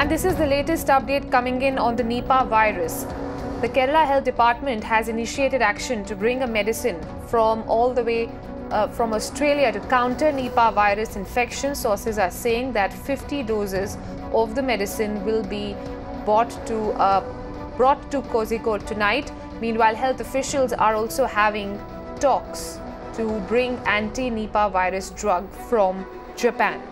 And this is the latest update coming in on the Nipah virus. The Kerala Health Department has initiated action to bring a medicine from all the way from Australia to counter Nipah virus infection. Sources are saying that 50 doses of the medicine will be brought to Kozhikode tonight. Meanwhile, health officials are also having talks to bring anti-Nipah virus drug from Japan.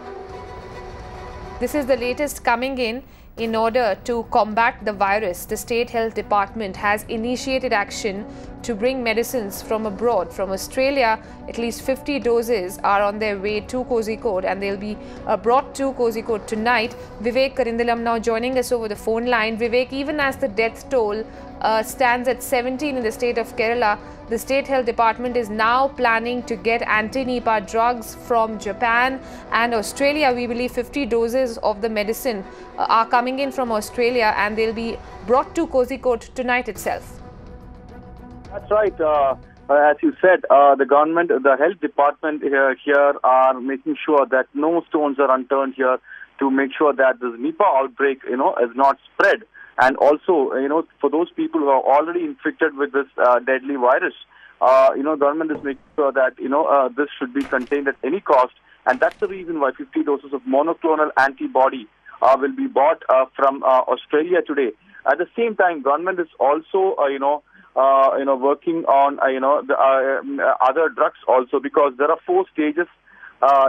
This is the latest coming in order to combat the virus. The State Health Department has initiated action to bring medicines from abroad. From Australia, at least 50 doses are on their way to Kozhikode and they'll be brought to Kozhikode tonight. Vivek Karindalam now joining us over the phone line. Vivek, even as the death toll stands at 17 in the state of Kerala, the State Health Department is now planning to get anti-Nipah drugs from Japan and Australia. We believe 50 doses of the medicine are coming in from Australia and they'll be brought to Kozhikode tonight itself. That's right. As you said, the government, the health department here are making sure that no stones are unturned here to make sure that this Nipah outbreak, is not spread. And also, for those people who are already infected with this deadly virus, government is making sure that, this should be contained at any cost. And that's the reason why 50 doses of monoclonal antibody will be bought from Australia today. At the same time, government is also, working on, the other drugs also, because there are 4 stages,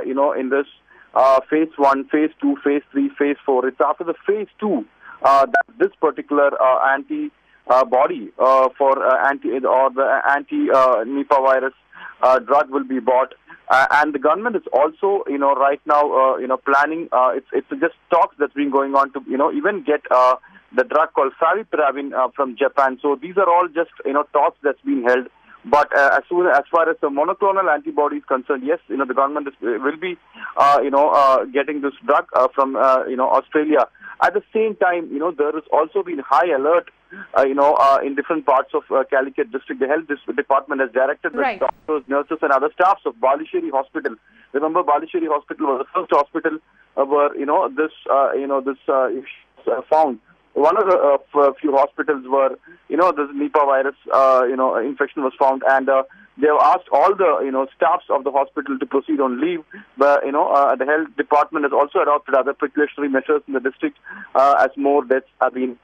in this phase 1, phase 2, phase 3, phase 4. It's after the phase 2 that this particular antibody for the anti-Nipah virus drug will be bought. And the government is also, right now, planning. It's just talks that's been going on to, even get the drug called Favipiravir from Japan. So these are all just, talks that's been held. But as far as the monoclonal antibody is concerned, yes, the government will be, getting this drug from, Australia. At the same time, there has also been high alert, in different parts of Calicut district. The health department has directed the doctors, nurses and other staffs of Balisheri Hospital. Remember, Balisheri Hospital was the first hospital where, this found. One of the few hospitals where, this Nipah virus, infection was found, and they have asked all the, staffs of the hospital to proceed on leave. But, the health department has also adopted other precautionary measures in the district as more deaths have been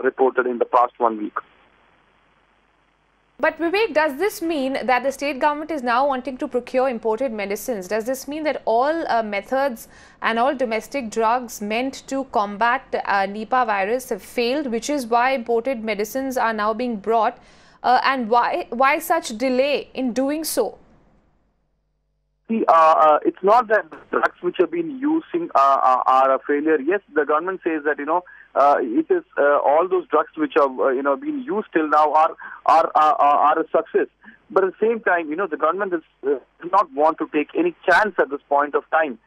reported in the past 1 week. But Vivek, does this mean that the state government is now wanting to procure imported medicines? Does this mean that all methods and all domestic drugs meant to combat Nipah virus have failed, which is why imported medicines are now being brought? And why such delay in doing so? See, it's not that the drugs which have been using are a failure. Yes, the government says that, it is all those drugs which have been used till now are a success. But at the same time, the government does not want to take any chance at this point of time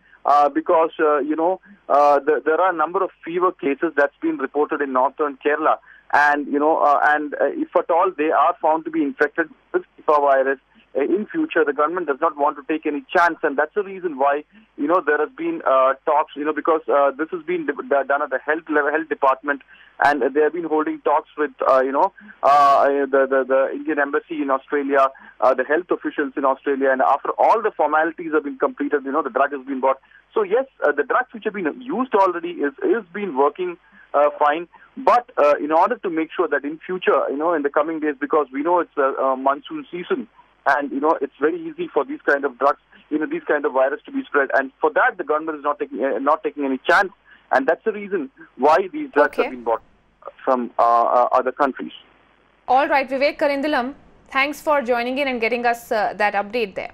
because there are a number of fever cases that's been reported in northern Kerala, and if at all they are found to be infected with Nipah virus in future, the government does not want to take any chance, and that's the reason why there has been talks, because this has been done at the health department, and they have been holding talks with the Indian embassy in Australia, the health officials in Australia, and after all the formalities have been completed, the drug has been bought. So yes, the drugs which have been used already is been working fine, but in order to make sure that in future, in the coming days, because we know it's a monsoon season, and it's very easy for these kind of drugs, these kind of virus to be spread, and for that the government is not taking any chance, and that's the reason why these drugs have been bought from other countries. All right, Vivek Karindalam, thanks for joining in and getting us that update there.